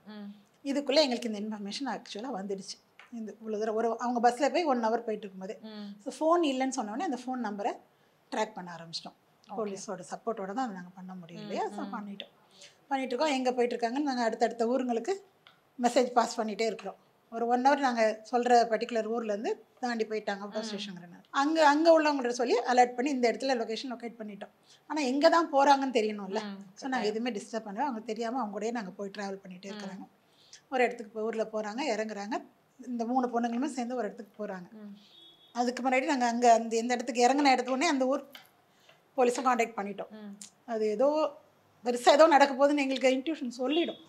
இதுக்குள்ளே எங்களுக்கு இந்த இன்ஃபர்மேஷன் ஆக்சுவலாக வந்துடுச்சு. இந்த இவ்வளோ தூரம் அவங்க பஸ்ஸில் போய் 1 hour போயிட்டு இருக்கும்போது ஸோ ஃபோன் இல்லைன்னு சொன்னோடனே அந்த ஃபோன் நம்பரை ட்ராக் பண்ண ஆரம்பிச்சிட்டோம். போலீஸோட சப்போர்ட்டோட தான் அதை நாங்கள் பண்ண முடியும் இல்லையா. ஸோ பண்ணிகிட்ருக்கோம். எங்கே போயிட்டுருக்காங்கன்னு நாங்கள் அடுத்தடுத்த ஊருங்களுக்கு மெசேஜ் பாஸ் பண்ணிகிட்டே இருக்கிறோம். ஒரு 1 hour நாங்கள் சொல்கிற பர்டிகுலர் ஊர்லேருந்து தாண்டி போயிட்டாங்க அவுட் ஆஃப் ஸ்டேஷனுங்கிறனால அங்கே உள்ளவங்கள்ட்ட சொல்லி அலர்ட் பண்ணி இந்த இடத்துல லொக்கேட் பண்ணிட்டோம். ஆனால் எங்கே தான் போகிறாங்கன்னு தெரியணும்ல. ஸோ நாங்கள் எதுவுமே டிஸ்டர்ப் பண்ணுவோம், அவங்க தெரியாமல் அவங்க கூடயே நாங்கள் போய் ட்ராவல் பண்ணிகிட்டே இருக்கிறாங்க. ஒரு இடத்துக்கு ஊரில் போகிறாங்க, இறங்குறாங்க. இந்த 3 பொண்ணுங்களுமே சேர்ந்து ஒரு இடத்துக்கு போகிறாங்க. அதுக்கு முன்னாடி நாங்கள் அங்கே எந்த இடத்துக்கு இறங்கின இடத்துக்குனே அந்த ஊர் போலீஸை காண்டாக்ட் பண்ணிட்டோம். அது ஏதோ பெருசாக ஏதோ நடக்க போகுதுன்னு எங்களுக்கு இன்ட்யூஷன் சொல்லிடும்.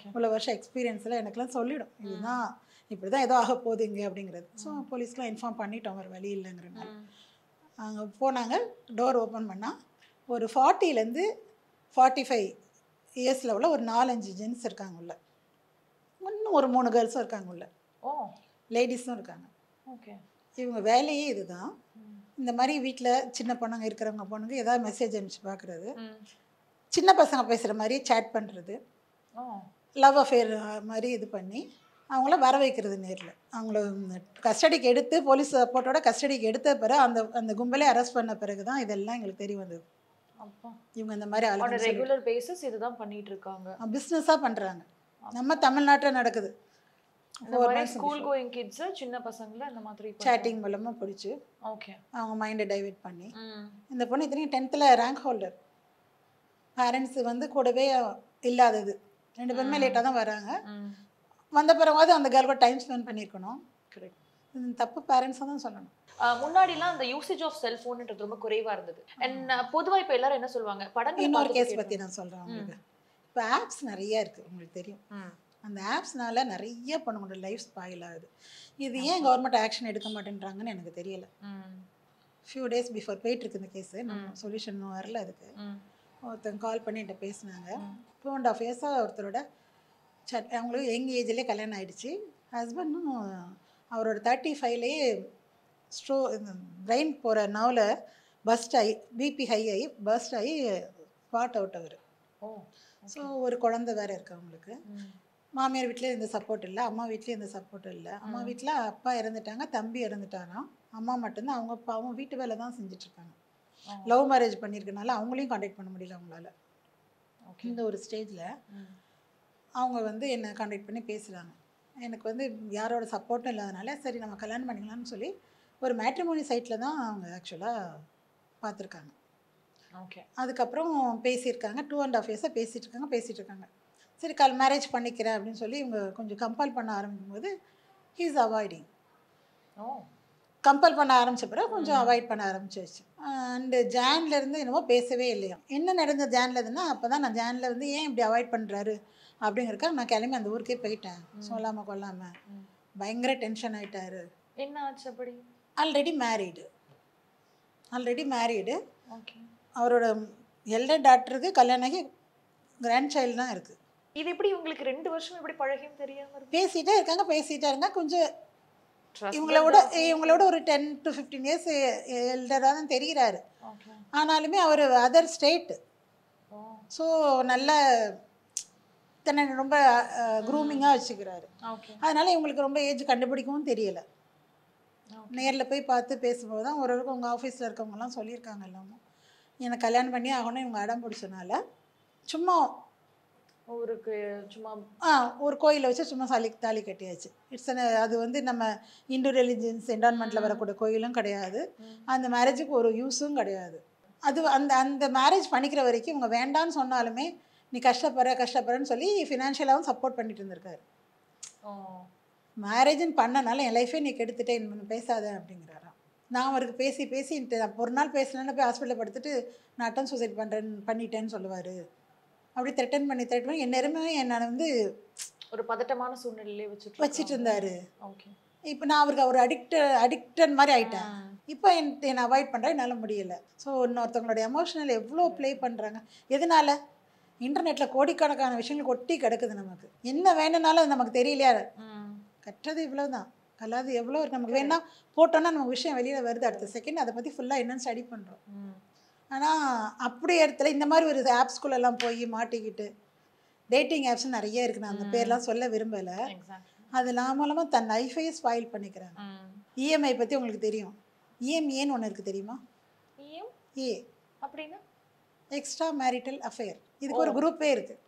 இவ்வளோ வருஷம் எக்ஸ்பீரியன்ஸில் எனக்குலாம் சொல்லிடும், இதுதான் இப்படி தான் ஏதோ ஆக போகுது இங்கே அப்படிங்கிறது. ஸோ போலீஸ்லாம் இன்ஃபார்ம் பண்ணிட்டோம், வேறு வழி இல்லைங்கிறனால. அங்கே போனாங்க. டோர் ஓப்பன் பண்ணால் ஒரு 40 45 இயர்ஸில் உள்ள ஒரு 4-5 ஜென்ஸ் இருக்காங்க உள்ள. இன்னும் ஒரு 3 கேர்ள்ஸும் இருக்காங்க உள்ள. லேடிஸும் இருக்காங்க. ஓகே. இவங்க வேலையே இதுதான். இந்த மாதிரி வீட்டில் சின்ன பொண்ணுங்க இருக்கிறவங்க பொண்ணுங்க ஏதாவது மெசேஜ் அனுப்பிச்சு பார்க்குறது, சின்ன பசங்க பேசுகிற மாதிரி சேட் பண்ணுறது, லவ் அஃபேர் மாதிரி இது பண்ணி அவங்கள வர வைக்கிறது நேரில். அவங்கள கஸ்டடிக்கு எடுத்து போலீஸ் சப்போர்ட்டோட கஸ்டடிக்கு எடுத்த பிறகு அந்த கும்பலே அரெஸ்ட் பண்ண பிறகு தான் இதெல்லாம் எங்களுக்கு தெரிய வந்தது. இவங்க இந்த மாதிரி ரெகுலர் பேசிஸ் இதுதான் பண்ணிட்டு இருக்காங்க, பிஸ்னஸாக பண்ணுறாங்க. நம்ம தமிழ்நாட்டில் நடக்குது. ஸ்கூல் கோயிங் கிட்ஸ் சின்ன பசங்கள அந்த மாதிரி சேட்டிங் மூலமாக பிடிச்சி ஓகே அவங்க மைண்டை டைவர்ட் பண்ணி இந்த பொண்ணு இத்தனையும் 10th ரேங்க் ஹோல்டர். பேரண்ட்ஸ் வந்து கூடவே இல்லாதது, 2 பேருமே லேட்டாக தான் வராங்க. வந்த பிறகு அந்த கேர்ள் கூட டைம் ஸ்பெண்ட் பண்ணியிருக்கணும். கரெக்ட். தப்பு பேரண்ட்ஸாக தான் சொல்லணும். முன்னாடிலாம் அந்த யூசேஜ் ஆஃப் செல்ஃபோன்ன்றது ரொம்ப குறைவாக இருந்தது. அண்ட் பொதுவாக இப்போ எல்லாரும் என்ன சொல்லுவாங்க, படங்கள் இன்னொரு கேஸ் பற்றி நான் சொல்கிறேன் உங்களுக்கு. இப்போ ஆப்ஸ் நிறைய இருக்குது, உங்களுக்கு தெரியும். அந்த ஆப்ஸ்னால நிறைய பொண்ணுங்களோட லைஃப் ஸ்பாயில் ஆகுது. இது ஏன் கவர்மெண்ட் ஆக்ஷன் எடுக்க மாட்டேன்றாங்கன்னு எனக்கு தெரியல. ஃபியூ டேஸ் பிஃபோர் போயிட்டுருக்கு இந்த கேஸு, நம்ம சொல்யூஷன் வரல. அதுக்கு ஒருத்தங்க கால் பண்ணி என்கிட்ட பேசினாங்க. 2.5 years ஒருத்தரோட அவங்களுக்கு யங் ஏஜ்லேயே கல்யாணம் ஆகிடுச்சு. ஹஸ்பண்டும் அவரோட 35லேயே பிரெயின் போகிற நாவில் பஸ்ட் ஆகி பிபி ஹை ஆகி பஸ்ட் ஆகி ஸ்பாட் அவுட் அவர். ஸோ ஒரு குழந்தை வேறு இருக்குது அவங்களுக்கு. மாமியார் வீட்டில் எந்த சப்போர்ட் இல்லை, அம்மா வீட்லேயும் எந்த சப்போர்ட் இல்லை. அம்மா வீட்டில் அப்பா இறந்துட்டாங்க, தம்பி இறந்துட்டாராம். அம்மா மட்டும்தான் அவங்க பாவம் வீட்டு வேலை தான் செஞ்சிட்ருக்காங்க. லவ் மேரேஜ் பண்ணியிருக்கனால அவங்களையும் காண்டாக்ட் பண்ண முடியல அவங்களால. இந்த ஒரு ஸ்டேஜில் அவங்க வந்து என்னை காண்டாக்ட் பண்ணி பேசுகிறாங்க. எனக்கு வந்து யாரோட சப்போர்ட்டும் இல்லாதனால சரி நம்ம கல்யாணம் பண்ணிக்கலாம்னு சொல்லி ஒரு மேட்ரிமோனி சைட்டில் தான் அவங்க ஆக்சுவலாக பார்த்துருக்காங்க. ஓகே. அதுக்கப்புறம் பேசியிருக்காங்க. 2.5 years பேசிகிட்டு இருக்காங்க. சரி மேரேஜ் பண்ணிக்கிறேன் அப்படின்னு சொல்லி இவங்க கொஞ்சம் கம்பல் பண்ண ஆரம்பிக்கும் போது ஹீ இஸ் அவாய்டிங். கம்பல் பண்ண ஆரம்பித்த பிறகு கொஞ்சம் அவாய்ட் பண்ண ஆரம்பிச்சிருச்சு. அண்டு ஜான்லேருந்து என்னமோ பேசவே இல்லையா. என்ன நடந்த ஜான்லேருந்துன்னா அப்போ தான் நான் ஜானில் வந்து ஏன் இப்படி அவாய்ட் பண்ணுறாரு அப்படிங்கிறக்க நான் கிளம்பி அந்த ஊருக்கே போயிட்டேன் சொல்லாமல் கொள்ளாமல். பயங்கர டென்ஷன் ஆகிட்டாரு. என்ன ஆச்சு அப்படி? Already married. ஓகே. அவரோட எல்டர் டாக்டருக்கு கல்யாணம் ஆகி கிராண்ட் சைல்டு தான் இருக்குது. இது எப்படி உங்களுக்கு 2 வருஷம் எப்படி பழகியும் தெரியாம பேசிகிட்டே இருக்காங்க. கொஞ்சம் இவங்களோட ஒரு 10 to 15 இயர்ஸ் எல்டராக தான் தெரிகிறாரு. ஆனாலுமே அவர் அதர் ஸ்டேட்டு. ஸோ நல்ல தன்னை ரொம்ப க்ரூமிங்காக வச்சுக்கிறாரு. அதனால இவங்களுக்கு ரொம்ப ஏஜ் கண்டுபிடிக்கவும் தெரியலை. நேரில் போய் பார்த்து பேசும்போது தான் ஓரளவுக்கு உங்கள் ஆஃபீஸில் இருக்கவங்கலாம் சொல்லியிருக்காங்க எல்லாமும். எனக்கு கல்யாணம் பண்ணி ஆகணும் இவங்க அடம் பிடிச்சனால சும்மா ஒரு கோயிலை வச்சு சும்மா தாலி கட்டியாச்சு. அது வந்து நம்ம இந்து ரிலிஜியன்ஸ் என்டான்மெண்ட்டில் வரக்கூடிய கோயிலும் கிடையாது. அந்த மேரேஜுக்கு ஒரு யூஸும் கிடையாது. அது அந்த மேரேஜ் பண்ணிக்கிற வரைக்கும் இவங்க வேண்டான்னு சொன்னாலுமே நீ கஷ்டப்படுறன்னு சொல்லி ஃபினான்ஷியலாகவும் சப்போர்ட் பண்ணிட்டு இருந்திருக்காரு. மேரேஜ்னு பண்ணனால என் லைஃபே நீ கெடுத்துட்டே பேசாத அப்படிங்கிறாராம். நான் அவருக்கு பேசி ஒரு நாள் பேசினேன்னு போய் ஹாஸ்பிட்டலில் படுத்துட்டு நான் அட்டன் சூசைட் பண்ணிட்டேன்னு சொல்லுவார். அப்படி த்ரெட்டன் பண்ணி என் நேரமே என்னை வந்து ஒரு பதட்டமான சூழ்நிலையிலே வச்சுட்டு இருந்தார். ஓகே. இப்போ நான் அவருக்கு ஒரு அடிக்டன் மாதிரி ஆகிட்டேன். இப்போ என்னை அவாய்ட் பண்ணுறேன், என்னால் முடியலை. ஸோ இன்னொருத்தவங்களோட எமோஷனல் எவ்வளோ ப்ளே பண்ணுறாங்க. எதனால இன்டர்நெட்டில் கோடிக்கணக்கான விஷயங்கள் கொட்டி கிடக்குது. நமக்கு என்ன வேணும்னாலும் அது நமக்கு தெரியலையா? கட்டுறது இவ்வளோ தான். அல்லாது எவ்வளோ இருக்குது நமக்கு வேணா போட்டோன்னா நமக்கு விஷயம் வெளியில் வருது. அடுத்த செகண்ட் அதை பற்றி ஃபுல்லாக என்னென்னு ஸ்டடி பண்ணுறோம். ஆனால் அப்படி இடத்துல இந்த மாதிரி ஒரு ஆப்ஸ்குள்ளெல்லாம் போய் மாட்டிக்கிட்டு டேட்டிங் ஆப்ஸ் நிறைய இருக்குது. நான் அந்த பேர்லாம் சொல்ல விரும்பலை. அதெல்லாம் மூலமாக தன் லைஃபையே ஸ்பாயில் பண்ணிக்கிறாங்க. இஎம்ஐ பற்றி உங்களுக்கு தெரியும். இஎம்ஏன்னு ஒன்று இருக்குது தெரியுமா? ஏ அப்படின்னா எக்ஸ்ட்ரா மேரிட்டல் அஃபேர். இதுக்கு ஒரு குரூப்பே இருக்குது.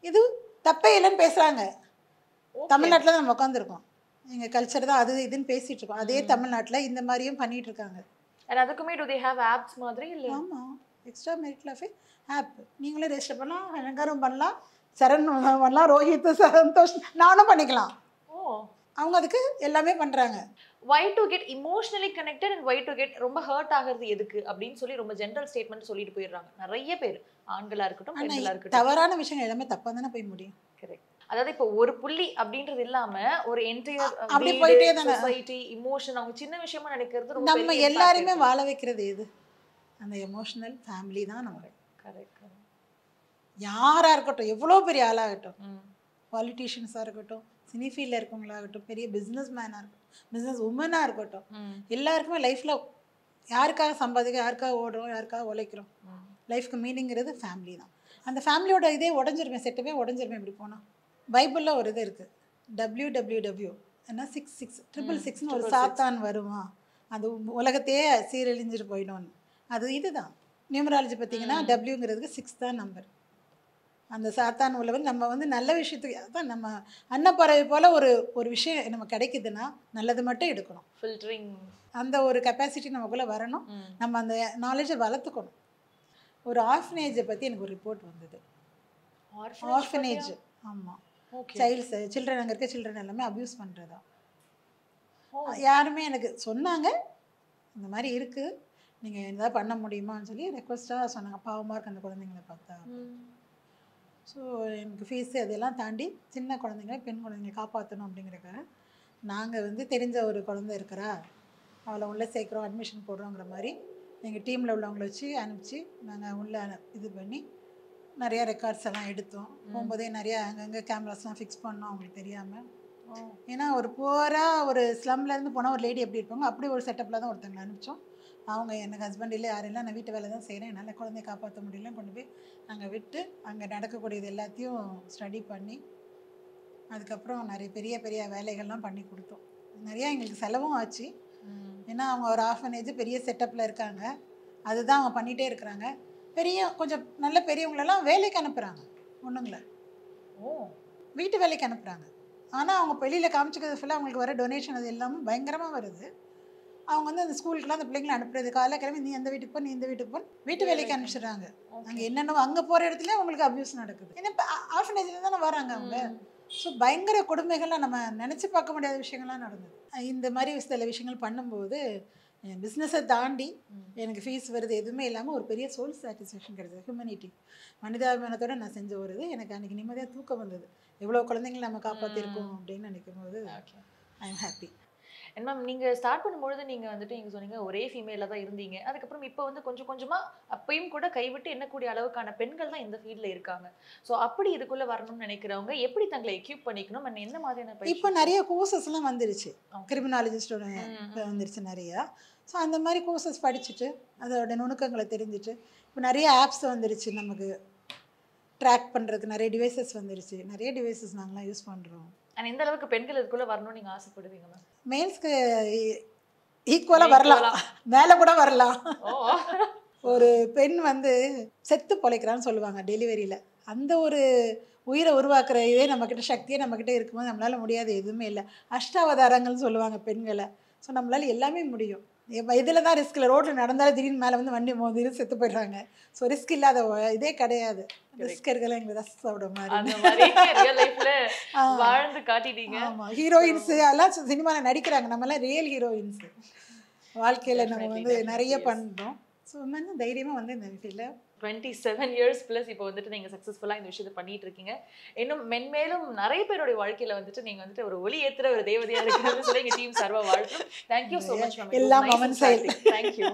இது தப்பே இல்லைன்னு பேசுகிறாங்க. தமிழ்நாட்டில் தான் நம்ம உட்காந்துருக்கோம். எங்கள் கல்ச்சர் தான் அது இதுன்னு பேசிகிட்டு இருக்கோம். அதே தமிழ்நாட்டில் இந்த மாதிரியும் பண்ணிகிட்டு இருக்காங்க. அதுக்குமே do they have apps மாதிரி இல்லை? ஆமாம், எக்ஸ்ட்ரா மேரிட்டல் அஃபேர் ஆப். நீங்களே ரெஜிஸ்டர் பண்ணலாம், அலங்காரம் பண்ணலாம், சரண் பண்ணலாம், ரோஹித் சந்தோஷ் நானும் பண்ணிக்கலாம். அவங்க அதுக்கு எல்லாமே பண்ணுறாங்க. why to get emotionally connected and why to get ரொம்ப ஹர்ட் ஆகிறது எதுக்கு அப்படின்னு சொல்லி ரொம்ப ஜெனரல் ஸ்டேட்மெண்ட் சொல்லிட்டு போயிடுறாங்க நிறைய பேர். ஆண்களா இருக்கட்டும் பெண்களா இருக்கட்டும். தவறான விஷயங்கள் எல்லாமே தப்பா தானே போய் முடியும். கரெக்ட். அதாவது இப்போ ஒரு புள்ளி அப்படின்றது இல்லாம ஒரு என்டையர் அப்படி போயிட்டே தானே சொசைட்டி இமோஷன் அவங்க சின்ன விஷயமா நினைக்கிறது ரொம்ப நம்ம எல்லாருமே வாழ வைக்கிறது எது? அந்த எமோஷனல் ஃபேமிலி தான் நம்ம. கரெக்ட். யாரா இருக்கட்டும், எவ்வளோ பெரிய ஆளாகட்டும், பாலிட்டிஷியன்ஸாக இருக்கட்டும், சினி ஃபீல்டில் இருக்கவங்களாகட்டும், பெரிய பிஸ்னஸ் மேனாக இருக்கட்டும், பிஸ்னஸ் உமனாக இருக்கட்டும், எல்லாருக்குமே லைஃப்பில் யாருக்காக சம்பாதிக்க, யாருக்காக ஓடுறோம், யாருக்காக உழைக்கிறோம், லைஃப்க்கு மீனிங்கிறது ஃபேமிலி தான். அந்த ஃபேமிலியோட இதே உடஞ்சிருமே, செட்டமே உடஞ்சிருமே. இப்படி போனால் பைபிளில் ஒரு இது இருக்குது, WWW ஏன்னா 666 ஒரு சாத்தான் வருவான், அது உலகத்தையே சீரழிஞ்சிட்டு போயிடும்னு. அது இதுதான் நியூமராலஜி. பார்த்தீங்கன்னா டபிள்யூங்கிறதுக்கு 6 தான் நம்பர். அந்த சாத்தான் உள்ளவன் நம்ம வந்து நல்ல விஷயத்துக்கு அதான் நம்ம அன்னப்பறவை போல் ஒரு விஷயம் நம்ம கிடைக்குதுன்னா நல்லது மட்டும் எடுக்கணும். ஃபில்டரிங் அந்த ஒரு கெப்பாசிட்டி நமக்குள்ளே வரணும். நம்ம அந்த நாலேஜை வளர்த்துக்கணும். ஒரு ஆர்ஃபனேஜை பற்றி எனக்கு ஒரு ரிப்போர்ட் வந்தது. ஆர்ஃபனேஜ், ஆமாம், சில்ட்ரன் அங்கே இருக்க சில்ட்ரன் எல்லாமே அப்யூஸ் பண்ணுறதா. யாருமே எனக்கு சொன்னாங்க இந்த மாதிரி இருக்குது, நீங்கள் எதாவது பண்ண முடியுமான்னு சொல்லி ரெக்வஸ்ட்டாக சொன்னாங்க. பாவமாக இருக்கு அந்த குழந்தைங்கள பார்த்தா. ஸோ எனக்கு ஃபீஸு அதெல்லாம் தாண்டி சின்ன குழந்தைங்கள, பெண் குழந்தைங்களை காப்பாற்றணும் அப்படிங்கிறக்காக நாங்கள் வந்து தெரிஞ்ச ஒரு குழந்தை இருக்கிறா, அவளை உள்ளே சேர்க்குறோம், அட்மிஷன் போடுறோங்கிற மாதிரி எங்கள் டீமில் உள்ளவங்கள வச்சு அனுப்பிச்சி நாங்கள் உள்ளே இது பண்ணி நிறையா ரெக்கார்ட்ஸ் எல்லாம் எடுத்தோம். போகும்போதே நிறையா அங்கங்கே கேமராஸ்லாம் ஃபிக்ஸ் பண்ணோம் அவங்களுக்கு தெரியாமல். ஏன்னா ஒரு புவராக ஒரு ஸ்லம்லேருந்து போனால் ஒரு லேடி எப்படி இருப்பாங்க அப்படி ஒரு செட்டப்பில் தான் ஒருத்தவங்களை அனுப்பிச்சோம். அவங்க எனக்கு ஹஸ்பண்ட் இல்லை யாரும் இல்லை, நான் வீட்டு வேலை தான் செய்கிறேன், என்னால் குழந்தைய காப்பாற்ற முடியல, கொண்டு போய் நாங்கள் விட்டு அங்கே நடக்கக்கூடியது எல்லாத்தையும் ஸ்டடி பண்ணி அதுக்கப்புறம் நிறைய பெரிய பெரிய வேலைகள்லாம் பண்ணி கொடுத்தோம். நிறையா எங்களுக்கு செலவும் ஆச்சு. ஏன்னா அவங்க ஒரு ஆர்ஃபனேஜ் பெரிய செட்டப்பில் இருக்காங்க, அதுதான் அவங்க பண்ணிகிட்டே இருக்கிறாங்க. கொஞ்சம் நல்ல பெரியவங்களெல்லாம் வேலைக்கு அனுப்புகிறாங்க, ஒன்றுங்கள வீட்டு வேலைக்கு அனுப்புகிறாங்க. ஆனால் அவங்க வெளியில் காமிச்சிக்கிறது ஃபுல்லாக அவங்களுக்கு வர டொனேஷன் அது எல்லாமே பயங்கரமாக வருது. அவங்க வந்து அந்த ஸ்கூலுக்குலாம் அந்த பிள்ளைங்களை அனுப்புறது, காலையில் கிளம்பி நீ அந்த வீட்டுக்கு போ, நீ இந்த வீட்டுக்கு போ, வீட்டு வேலைக்கு அனுப்பிச்சிடுறாங்க. அங்கே என்னென்ன அங்கே போகிற இடத்துல அவங்களுக்கு அப்யூஸ் நடக்குது. ஏன்னா இப்போ ஆர்ஃபனேஜில் தானே வராங்க அவங்க. ஸோ பயங்கர கொடுமைகள்லாம் நம்ம நினச்சி பார்க்க முடியாத விஷயங்கள்லாம் நடந்தது. இந்த மாதிரி சில விஷயங்கள் பண்ணும்போது என் பிஸ்னஸை தாண்டி எனக்கு ஃபீஸ் வருது எதுவுமே இல்லாமல் ஒரு பெரிய சோல் சாட்டிஸ்ஃபேக்ஷன் கிடைச்சது. ஹியூமனிட்டி மனிதாபிமானத்தோடு நான் செஞ்ச ஒரு இது எனக்கு அன்றைக்கி நிம்மதியாக தூக்கம் வந்தது. எவ்வளோ குழந்தைங்களை நம்ம காப்பாற்றிருக்கோம் அப்படின்னு நினைக்கும் போது I am happy. And ma'am நீங்கள் ஸ்டார்ட் பண்ணும்பொழுது நீங்கள் வந்துட்டு நீங்கள் சொன்னீங்க ஒரே ஃபீமேலாக தான் இருந்தீங்க. அதுக்கப்புறம் இப்போ வந்து கொஞ்சம் கொஞ்சமாக அப்பயும் கூட கைவிட்டு எண்ணக்கூடிய அளவுக்கான பெண்கள் தான் இந்த ஃபீல்டில் இருக்காங்க. ஸோ அப்படி இதுக்குள்ளே வரணும்னு நினைக்கிறவங்க எப்படி தங்களை எக்யூப் பண்ணிக்கணும் அண்ட் என்ன மாதிரியான இப்போ நிறைய கோர்சஸ்லாம் வந்துருச்சு. கிரிமினாலஜிஸ்டோட வந்துருச்சு நிறையா. ஸோ அந்த மாதிரி கோர்சஸ் படிச்சுட்டு அதோட நுணுக்கங்களை தெரிஞ்சுட்டு இப்போ நிறைய ஆப்ஸ் வந்துருச்சு. நமக்கு ட்ராக் பண்ணுறதுக்கு நிறைய டிவைசஸ் வந்துருச்சு. நிறைய டிவைசஸ் நாங்களாம் யூஸ் பண்ணுறோம். அண்ட் எந்த அளவுக்கு பெண்கள் இதுக்குள்ளே வரணும்னு நீங்கள் ஆசைப்படுவீங்க மேம்? மேல்ஸ்க்கு ஈக்குவலாக வரலாம், மேலே கூட வரலாம். ஒரு பெண் வந்து செத்து பொழைக்கிறான்னு சொல்லுவாங்க டெலிவரியில். அந்த ஒரு உயிரை உருவாக்குற இதே நம்மக்கிட்ட சக்தியே நம்மக்கிட்ட இருக்கும்போது நம்மளால் முடியாது எதுவுமே இல்லை. அஷ்டாவதாரங்கள்னு சொல்லுவாங்க பெண்களை. ஸோ நம்மளால் எல்லாமே முடியும். இதில் தான் ரிஸ்க் இல்லை. ரோட்டில் நடந்தாலும் திடீர்னு மேலே வந்து வண்டி மோதிரு செத்து போயிடுறாங்க. ஸோ ரிஸ்க் இல்லாத இதே கிடையாது. ரிஸ்க் இருக்கலாம் எங்களுக்கு ரசம் சாப்பிட மாதிரி வாழ்ந்து காட்டிட்டீங்க. ஆமாம், ஹீரோயின்ஸு எல்லாம் சினிமாவில் நடிக்கிறாங்க. நம்மளாம் ரியல் ஹீரோயின்ஸு. வாழ்க்கையில் நம்ம வந்து நிறைய பண்ணுறோம். ஸோ இன்னும் தைரியமாக வந்து இந்த ஃபீல்டில் 27 years ப்ளஸ் இப்போ வந்துட்டு நீங்கள் சக்ஸஸ்ஃபுல்லாக இந்த விஷயத்தை பண்ணிட்டு இருக்கீங்க. இன்னும் மென்மேலும் நிறைய பேருடைய வாழ்க்கையில் வந்துட்டு நீங்கள் வந்துட்டு ஒரு ஒளி ஏற்றுற ஒரு தேவதையாக இருக்கிறது சொல்லி எங்கள் டீம் சார்பாக வாழ்த்தும். Thank you so much ma'am. எல்லாம் மமன் சைடு. தேங்க்யூ.